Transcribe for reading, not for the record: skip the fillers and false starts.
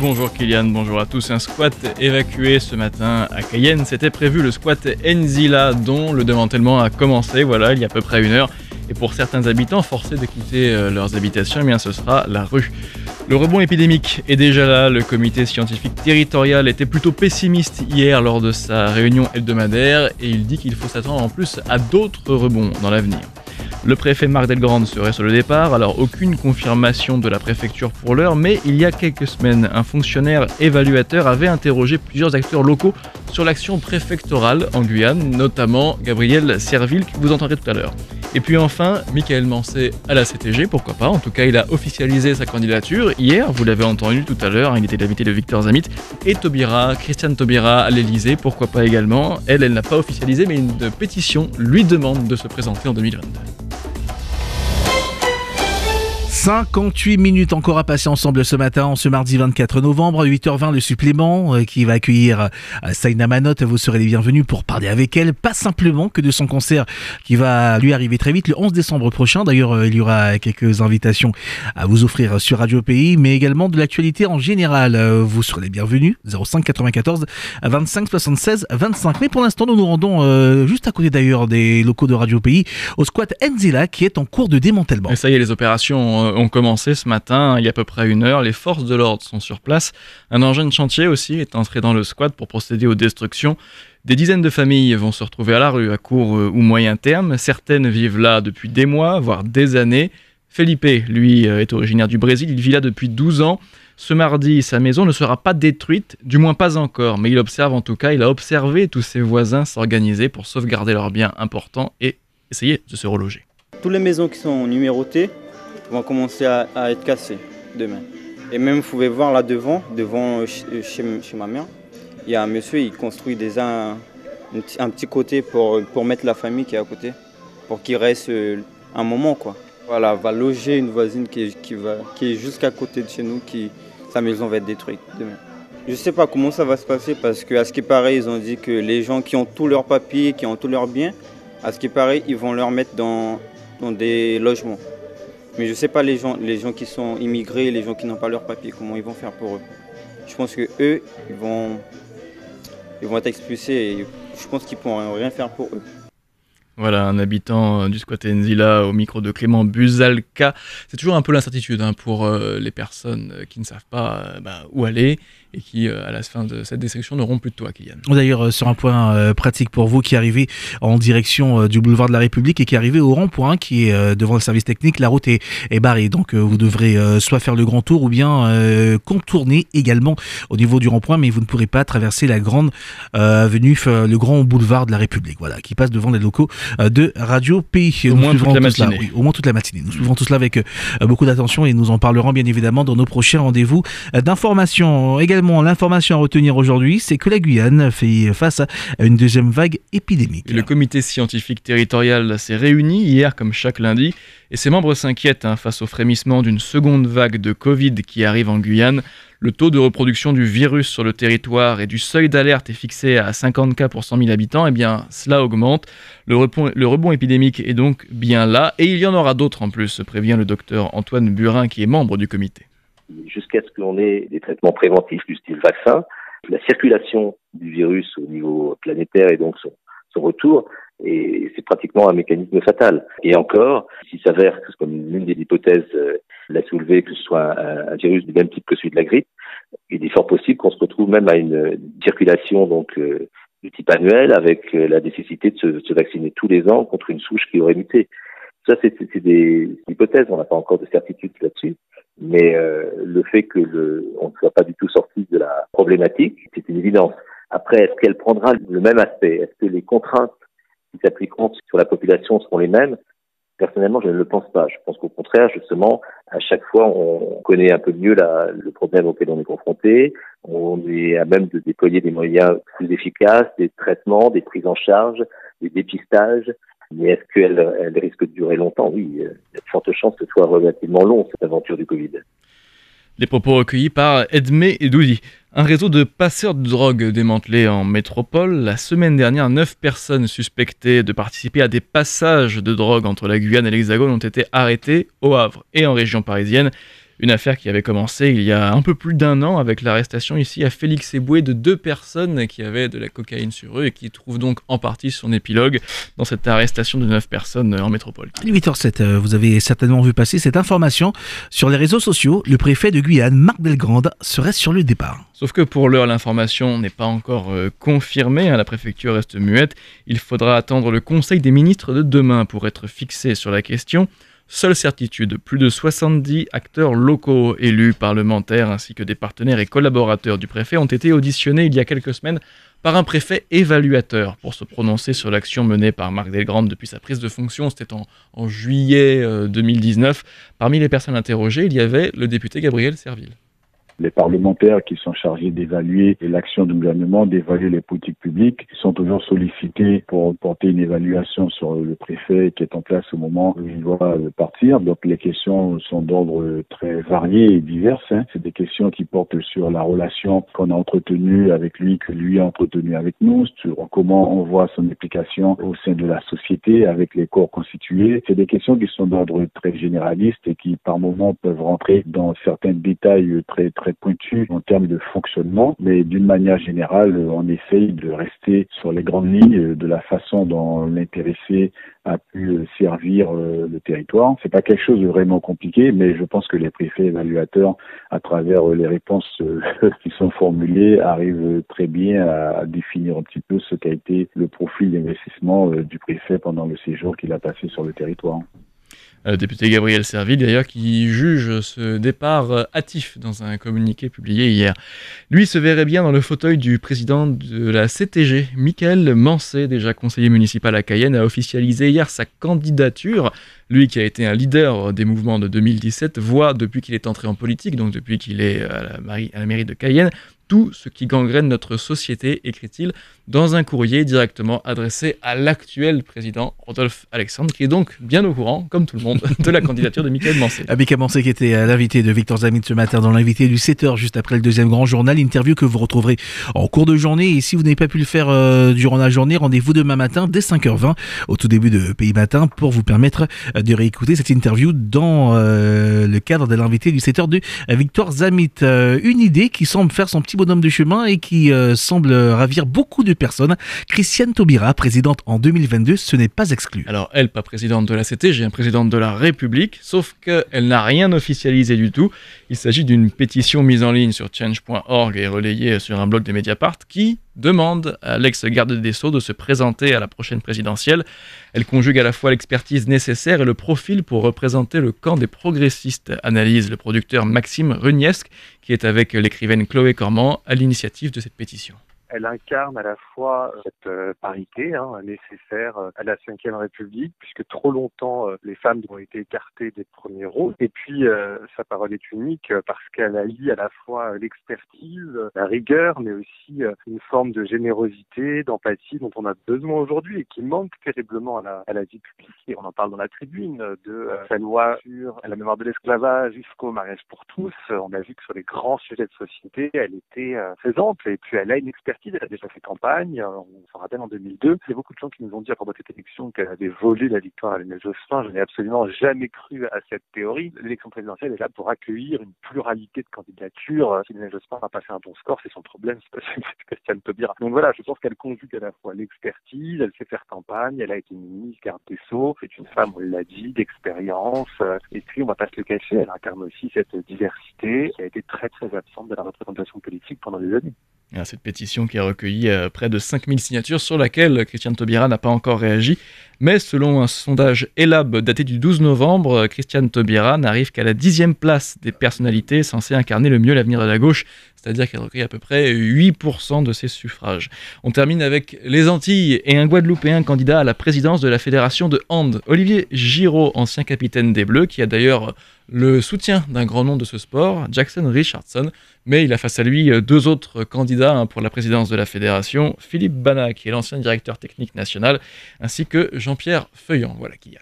Bonjour Kylian, bonjour à tous. Un squat évacué ce matin à Cayenne. C'était prévu, le squat Enzila, dont le démantèlement a commencé, voilà, il y a à peu près 1 heure. Et pour certains habitants forcés de quitter leurs habitations, eh bien, ce sera la rue. Le rebond épidémique est déjà là. Le comité scientifique territorial était plutôt pessimiste hier lors de sa réunion hebdomadaire et il dit qu'il faut s'attendre en plus à d'autres rebonds dans l'avenir. Le préfet Marc Delgrande serait sur le départ, alors aucune confirmation de la préfecture pour l'heure, mais il y a quelques semaines, un fonctionnaire évaluateur avait interrogé plusieurs acteurs locaux sur l'action préfectorale en Guyane, notamment Gabriel Serville, que vous entendrez tout à l'heure. Et puis enfin, Michael Mancé à la CTG, pourquoi pas, en tout cas il a officialisé sa candidature hier, vous l'avez entendu tout à l'heure, il était l'invité de Victor Zamit, et Christiane Taubira à l'Elysée, pourquoi pas également. Elle n'a pas officialisé, mais une pétition lui demande de se présenter en 2022. 58 minutes encore à passer ensemble ce matin, ce mardi 24 novembre, 8h20, le supplément qui va accueillir Saïna Manotte. Vous serez les bienvenus pour parler avec elle, pas simplement que de son concert qui va lui arriver très vite le 11 décembre prochain. D'ailleurs, il y aura quelques invitations à vous offrir sur Radio Pays, mais également de l'actualité en général. Vous serez les bienvenus, 05 94 25 76 25. Mais pour l'instant, nous nous rendons juste à côté d'ailleurs des locaux de Radio Pays, au squat Enzila qui est en cours de démantèlement. Et ça y est, les opérations ont commencé ce matin, il y a à peu près 1 heure. Les forces de l'ordre sont sur place. Un engin de chantier aussi est entré dans le squat pour procéder aux destructions. Des dizaines de familles vont se retrouver à la rue à court ou moyen terme. Certaines vivent là depuis des mois, voire des années. Felipe, lui, est originaire du Brésil. Il vit là depuis 12 ans. Ce mardi, sa maison ne sera pas détruite, du moins pas encore. Mais il a observé tous ses voisins s'organiser pour sauvegarder leurs biens importants et essayer de se reloger. Toutes les maisons qui sont numérotées vont commencer à être cassées demain. Et même, vous pouvez voir là devant chez ma mère, il y a un monsieur, il construit déjà un petit côté pour mettre la famille qui est à côté, pour qu'il reste un moment, quoi. Voilà, va loger une voisine qui est juste à côté de chez nous, sa maison va être détruite demain. Je ne sais pas comment ça va se passer parce qu'à ce qui paraît, ils ont dit que les gens qui ont tous leurs papiers, qui ont tous leurs biens, à ce qui paraît, ils vont leur mettre dans des logements. Mais je ne sais pas les gens qui sont immigrés, les gens qui n'ont pas leurs papiers, comment ils vont faire pour eux. Je pense qu'eux, ils vont être expulsés et je pense qu'ils ne pourront rien faire pour eux. Voilà, un habitant du squat Enzila au micro de Clément Buzalka. C'est toujours un peu l'incertitude pour les personnes qui ne savent pas où aller et qui, à la fin de cette destruction, n'auront plus de toit, Kylian. D'ailleurs, sur un point pratique pour vous qui arrivez en direction du boulevard de la République et qui arrivez au rond-point qui est devant le service technique, la route est barrée. Donc, vous devrez soit faire le grand tour ou bien contourner également au niveau du rond-point, mais vous ne pourrez pas traverser la grande avenue, le grand boulevard de la République, voilà, qui passe devant les locaux de Radio Pays. Au moins toute la matinée. Oui, au moins toute la matinée. Nous suivrons tout cela avec beaucoup d'attention et nous en parlerons bien évidemment dans nos prochains rendez-vous d'information. Également, l'information à retenir aujourd'hui, c'est que la Guyane fait face à une deuxième vague épidémique. Et le comité scientifique territorial s'est réuni hier, comme chaque lundi, et ses membres s'inquiètent face au frémissement d'une seconde vague de Covid qui arrive en Guyane. Le taux de reproduction du virus sur le territoire et du seuil d'alerte est fixé à 50 cas pour 100 000 habitants. Eh bien, cela augmente. Le rebond épidémique est donc bien là. Et il y en aura d'autres en plus, prévient le docteur Antoine Burin, qui est membre du comité. Jusqu'à ce qu'on ait des traitements préventifs du style vaccin, la circulation du virus au niveau planétaire et donc son retour, et c'est pratiquement un mécanisme fatal. Et encore, s'il s'avère que, comme l'une des hypothèses l'a soulevé, que ce soit un virus du même type que celui de la grippe, il est fort possible qu'on se retrouve même à une circulation donc du type annuel avec la nécessité de se vacciner tous les ans contre une souche qui aurait muté. Ça, c'est des hypothèses, on n'a pas encore de certitude là-dessus. Mais le fait que on ne soit pas du tout sorti de la problématique, c'est une évidence. Après, est-ce qu'elle prendra le même aspect? Est-ce que les contraintes qui s'appliqueront sur la population seront les mêmes? Personnellement, je ne le pense pas. Je pense qu'au contraire, justement, à chaque fois, on connaît un peu mieux le problème auquel on est confronté. On est à même de déployer des moyens plus efficaces, des traitements, des prises en charge, des dépistages. Mais est-ce qu'elle risque de durer longtemps? Oui, il y a de fortes chances que ce soit relativement long, cette aventure du Covid. Les propos recueillis par Edmé Edoudi. Un réseau de passeurs de drogue démantelé en métropole. La semaine dernière, 9 personnes suspectées de participer à des passages de drogue entre la Guyane et l'Hexagone ont été arrêtées au Havre et en région parisienne. Une affaire qui avait commencé il y a un peu plus d'1 an avec l'arrestation ici à Félix Éboué de 2 personnes qui avaient de la cocaïne sur eux et qui trouve donc en partie son épilogue dans cette arrestation de 9 personnes en métropole. 8h07, vous avez certainement vu passer cette information sur les réseaux sociaux. Le préfet de Guyane, Marc Delgrande, serait sur le départ. Sauf que pour l'heure, l'information n'est pas encore confirmée. La préfecture reste muette. Il faudra attendre le Conseil des ministres de demain pour être fixé sur la question. Seule certitude, plus de 70 acteurs locaux, élus, parlementaires, ainsi que des partenaires et collaborateurs du préfet ont été auditionnés il y a quelques semaines par un préfet évaluateur pour se prononcer sur l'action menée par Marc Delgrande depuis sa prise de fonction. C'était en juillet 2019. Parmi les personnes interrogées, il y avait le député Gabriel Serville. Les parlementaires qui sont chargés d'évaluer l'action du gouvernement, d'évaluer les politiques publiques, sont toujours sollicités pour porter une évaluation sur le préfet qui est en place au moment où il doit partir. Donc les questions sont d'ordre très varié et diverses. C'est des questions qui portent sur la relation qu'on a entretenue avec lui, que lui a entretenue avec nous, sur comment on voit son implication au sein de la société avec les corps constitués. C'est des questions qui sont d'ordre très généraliste et qui par moments peuvent rentrer dans certains détails très pointu en termes de fonctionnement, mais d'une manière générale, on essaye de rester sur les grandes lignes de la façon dont l'intéressé a pu servir le territoire. C'est pas quelque chose de vraiment compliqué, mais je pense que les préfets évaluateurs, à travers les réponses qui sont formulées, arrivent très bien à définir un petit peu ce qu'a été le profil d'investissement du préfet pendant le séjour qu'il a passé sur le territoire. Le député Gabriel Serville, d'ailleurs, qui juge ce départ hâtif dans un communiqué publié hier. Lui se verrait bien dans le fauteuil du président de la CTG. Michael Mancé, déjà conseiller municipal à Cayenne, a officialisé hier sa candidature. Lui qui a été un leader des mouvements de 2017 voit, depuis qu'il est entré en politique, donc depuis qu'il est à la mairie de Cayenne, tout ce qui gangrène notre société, écrit-il dans un courrier directement adressé à l'actuel président Rodolphe Alexandre, qui est donc bien au courant, comme tout le monde, de la candidature de Michael Mancé. Michael Mancé qui était l'invité de Victor Zamit ce matin dans l'invité du 7h, juste après le deuxième grand journal. Interview que vous retrouverez en cours de journée. Et si vous n'avez pas pu le faire durant la journée, rendez-vous demain matin dès 5h20 au tout début de Pays Matin pour vous permettre de réécouter cette interview dans le cadre de l'invité du 7h de Victor Zamit. Une idée qui semble faire son petit bonhomme de chemin et qui semble ravir beaucoup de personnes. Christiane Taubira, présidente en 2022, ce n'est pas exclu. Alors elle, pas présidente de la CTG, présidente de la République, sauf qu'elle n'a rien officialisé du tout. Il s'agit d'une pétition mise en ligne sur change.org et relayée sur un blog de Mediapart qui demande à l'ex-garde des Sceaux de se présenter à la prochaine présidentielle. Elle conjugue à la fois l'expertise nécessaire et le profil pour représenter le camp des progressistes, analyse le producteur Maxime Runiesque, qui est avec l'écrivaine Chloé Cormand à l'initiative de cette pétition. Elle incarne à la fois cette parité nécessaire à la Ve République, puisque trop longtemps les femmes ont été écartées des premiers rôles. Et puis sa parole est unique parce qu'elle allie à la fois l'expertise, la rigueur, mais aussi une forme de générosité, d'empathie dont on a besoin aujourd'hui et qui manque terriblement à la vie publique. Et on en parle dans la tribune de sa loi sur la mémoire de l'esclavage jusqu'au mariage pour tous. On a vu que sur les grands sujets de société, elle était présente et puis elle a une expertise. Elle a déjà fait campagne, on s'en rappelle en 2002. Il y a beaucoup de gens qui nous ont dit à propos de cette élection qu'elle avait volé la victoire à Lionel Jospin. Je n'ai absolument jamais cru à cette théorie. L'élection présidentielle est là pour accueillir une pluralité de candidatures. Si Lionel Jospin a passé un bon score, c'est son problème, c'est Christiane Taubira. Donc voilà, je pense qu'elle conjugue à la fois l'expertise, elle sait faire campagne, elle a été ministre, garde des Sceaux, c'est une femme, on l'a dit, d'expérience. Et puis, on va pas se le cacher, elle incarne aussi cette diversité qui a été très très absente de la représentation politique pendant des années. Cette pétition qui a recueilli près de 5000 signatures sur laquelle Christiane Taubira n'a pas encore réagi. Mais selon un sondage Elab daté du 12 novembre, Christiane Taubira n'arrive qu'à la 10e place des personnalités censées incarner le mieux l'avenir de la gauche, c'est-à-dire qu'elle recueille à peu près 8% de ses suffrages. On termine avec les Antilles et un Guadeloupéen candidat à la présidence de la Fédération de hand. Olivier Giraud, ancien capitaine des Bleus, qui a d'ailleurs le soutien d'un grand nom de ce sport, Jackson Richardson, mais il a face à lui 2 autres candidats pour la présidence de la fédération, Philippe Bana, qui est l'ancien directeur technique national, ainsi que Jean-Pierre Feuillant. Voilà, Kylian.